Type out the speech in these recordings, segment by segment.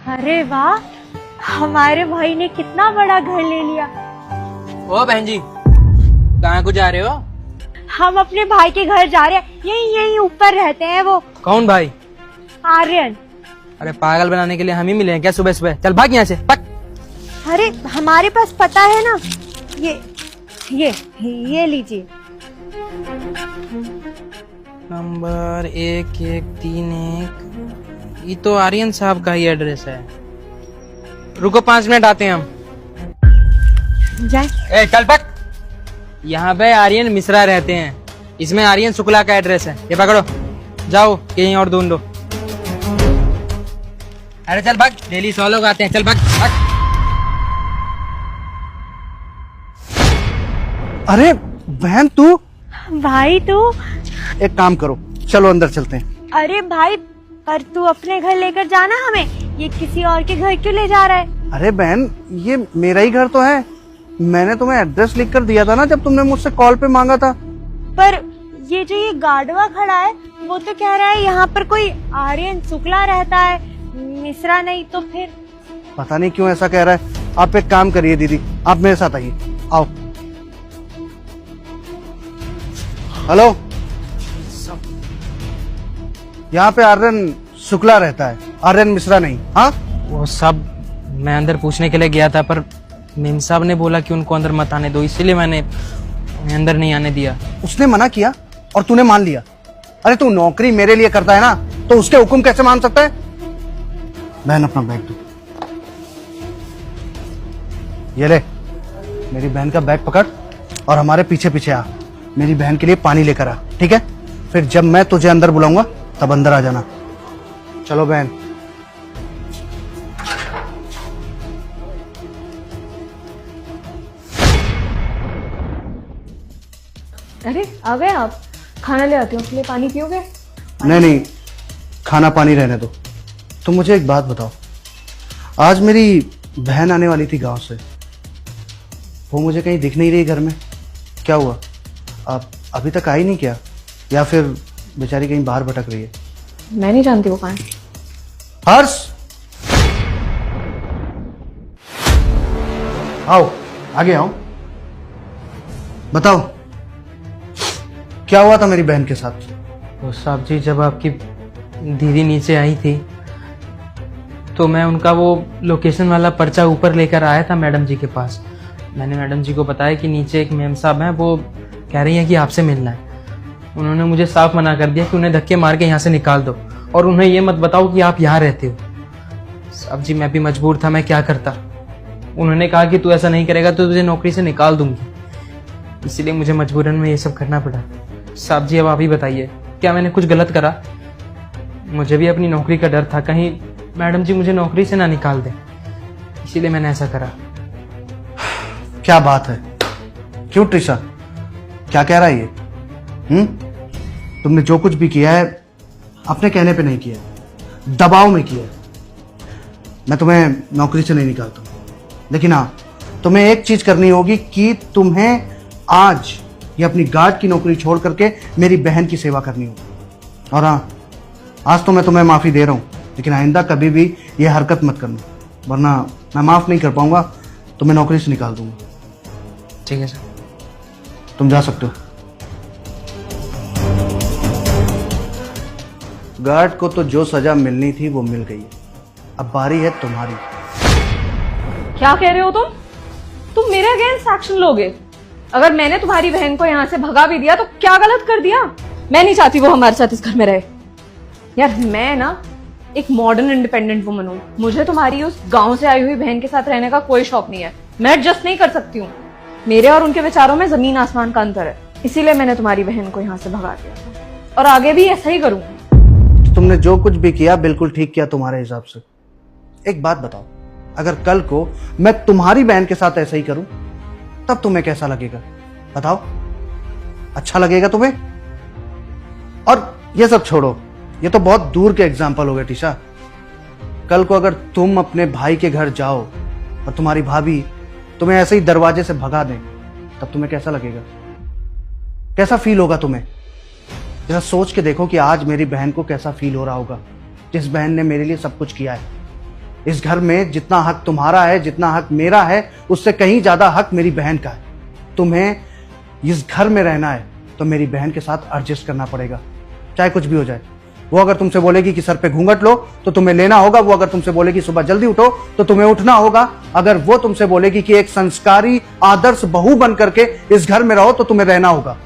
अरे वाह, हमारे भाई ने कितना बड़ा घर ले लिया। ओ बहन जी, कहाँ को जा रहे हो? हम अपने भाई के घर जा रहे हैं, यहीं यहीं ऊपर रहते हैं वो। कौन भाई? आर्यन। अरे पागल बनाने के लिए हम ही मिले हैं क्या सुबह सुबह? चल भाग यहाँ से, भाग। अरे हमारे पास पता है ना, ये लीजिए। नंबर 1131। ये तो आर्यन साहब का ही एड्रेस है। रुको 5 मिनट आते हैं हम। जाए। ए चल भाग। यहाँ पे आर्यन मिश्रा रहते हैं, इसमें आर्यन शुक्ला का एड्रेस है। ये पकड़ो, जाओ कहीं और ढूंढ लो। अरे चल भाग, डेली 100 लोग आते हैं। चल भाग भाग। अरे बहन तू, भाई तू। एक काम करो, चलो अंदर चलते हैं। अरे भाई, पर तू अपने घर लेकर जाना हमें, ये किसी और के घर क्यों ले जा रहा है? अरे बहन, ये मेरा ही घर तो है। मैंने तुम्हें एड्रेस लिख कर दिया था ना जब तुमने मुझसे कॉल पे मांगा था। पर ये गार्डवा खड़ा है, वो तो कह रहा है यहाँ पर कोई आर्यन शुक्ला रहता है, मिश्रा नहीं। तो फिर पता नहीं क्यों ऐसा कह रहा है। आप एक काम करिए दीदी, आप मेरे साथ आइए, आओ। हेलो, यहाँ पे आर्यन शुक्ला रहता है, आर्यन मिश्रा नहीं। हाँ वो सब मैं अंदर पूछने के लिए गया था, पर मेम साहब ने बोला कि उनको अंदर मत आने दो, इसीलिए मैंने उन्हें अंदर नहीं आने दिया। उसने मना किया और तूने मान लिया? अरे तू नौकरी मेरे लिए करता है ना, तो उसके हुक्म कैसे मान सकता है? बहन अपना बैग दो। ये ले, मेरी बहन का बैग पकड़ और हमारे पीछे पीछे आ। मेरी बहन के लिए पानी लेकर आ, ठीक है? फिर जब मैं तुझे अंदर बुलाऊंगा तब अंदर आ जाना। चलो बहन। अरे आ गए आप? खाना ले आती हूँ, उसके लिए पानी पियोगे? नहीं नहीं, खाना पानी रहने दो। तुम मुझे एक बात बताओ, आज मेरी बहन आने वाली थी गांव से, वो मुझे कहीं दिख नहीं रही घर में। क्या हुआ? आप अभी तक आई नहीं क्या? या फिर बेचारी कहीं बाहर भटक रही है? मैं नहीं जानती वो कहाँ है। हर्ष, आओ आगे आओ, बताओ क्या हुआ था मेरी बहन के साथ? वो साहब जी, जब आपकी दीदी नीचे आई थी तो मैं उनका वो लोकेशन वाला पर्चा ऊपर लेकर आया था मैडम जी के पास। मैंने मैडम जी को बताया कि नीचे एक मैम साहब हैं, वो कह रही हैं कि आपसे मिलना है। उन्होंने मुझे साफ मना कर दिया कि उन्हें धक्के मार के यहाँ से निकाल दो और उन्हें ये मत बताओ कि आप यहाँ रहते हो। साहब जी, मैं भी मजबूर था, मैं क्या करता। उन्होंने कहा कि तू ऐसा नहीं करेगा तो तुझे नौकरी से निकाल दूंगी, इसीलिए मुझे मजबूरन में ये सब करना पड़ा। साहब जी, अब आप ही बताइए, क्या मैंने कुछ गलत करा? मुझे भी अपनी नौकरी का डर था, कहीं मैडम जी मुझे नौकरी से ना निकाल दें, इसीलिए मैंने ऐसा करा। क्या बात है? क्यों ट्रिशा, क्या कह रहा है ये? तुमने जो कुछ भी किया है अपने कहने पे नहीं किया, दबाव में किया है। मैं तुम्हें नौकरी से नहीं निकालता, लेकिन हाँ, तुम्हें एक चीज करनी होगी कि तुम्हें आज ये अपनी गार्ड की नौकरी छोड़ करके मेरी बहन की सेवा करनी होगी। और हाँ, आज तो मैं तुम्हें माफी दे रहा हूँ, लेकिन आइंदा कभी भी ये हरकत मत करना, वरना मैं माफ नहीं कर पाऊंगा, तुम्हें नौकरी से निकाल दूंगा। ठीक है सर, तुम जा सकते हो। गार्ड को तो जो सजा मिलनी थी वो मिल गई है, अब बारी है तुम्हारी। क्या कह रहे हो तुम मेरे अगेंस्ट एक्शन लोगे? अगर मैंने तुम्हारी बहन को यहाँ से भगा भी दिया तो क्या गलत कर दिया? मैं नहीं चाहती वो हमारे साथ इस घर में रहे। यार मैं ना एक मॉडर्न इंडिपेंडेंट वुमन हूँ, मुझे तुम्हारी उस गांव से आई हुई बहन के साथ रहने का कोई शौक नहीं है। मैं एडजस्ट नहीं कर सकती हूँ, मेरे और उनके विचारों में जमीन आसमान का अंतर है, इसीलिए मैंने तुम्हारी बहन को यहाँ से भगा दिया था और आगे भी ऐसा ही करूंगी। तुमने जो कुछ भी किया बिल्कुल ठीक किया तुम्हारे हिसाब से। एक बात बताओ, अगर कल को मैं तुम्हारी बहन के साथ ऐसा ही करूं तब तुम्हें कैसा लगेगा? बताओ, अच्छा लगेगा तुम्हें? और ये सब छोड़ो, ये तो बहुत दूर के एग्जाम्पल हो गए टीशा। कल को अगर तुम अपने भाई के घर जाओ और तुम्हारी भाभी तुम्हें ऐसे ही दरवाजे से भगा दें, तब तुम्हें कैसा लगेगा? कैसा फील होगा तुम्हें? जरा सोच के देखो कि आज मेरी बहन को कैसा फील हो रहा होगा, जिस बहन ने मेरे लिए सब कुछ किया है। इस घर में जितना हक तुम्हारा है, जितना हक मेरा है, उससे कहीं ज्यादा हक मेरी बहन का है। तुम्हें इस घर में रहना है तो मेरी बहन के साथ एडजस्ट करना पड़ेगा, चाहे कुछ भी हो जाए। वो अगर तुमसे बोलेगी कि सर पे घूंघट लो तो तुम्हें लेना होगा। वो अगर तुमसे बोलेगी सुबह जल्दी उठो तो तुम्हें उठना होगा। अगर वो तुमसे बोलेगी कि एक संस्कारी आदर्श बहू बन करके इस घर में रहो तो तुम्हें रहना होगा,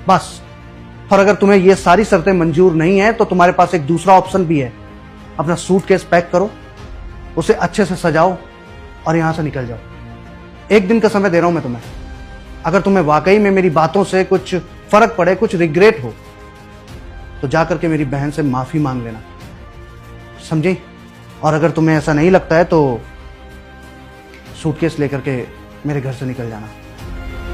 बस। और अगर तुम्हें ये सारी शर्तें मंजूर नहीं है तो तुम्हारे पास एक दूसरा ऑप्शन भी है। अपना सूटकेस पैक करो, उसे अच्छे से सजाओ और यहां से निकल जाओ। एक दिन का समय दे रहा हूं मैं तुम्हें। अगर तुम्हें वाकई में मेरी बातों से कुछ फर्क पड़े, कुछ रिग्रेट हो, तो जाकर के मेरी बहन से माफी मांग लेना, समझी? और अगर तुम्हें ऐसा नहीं लगता है तो सूटकेस लेकर के मेरे घर से निकल जाना।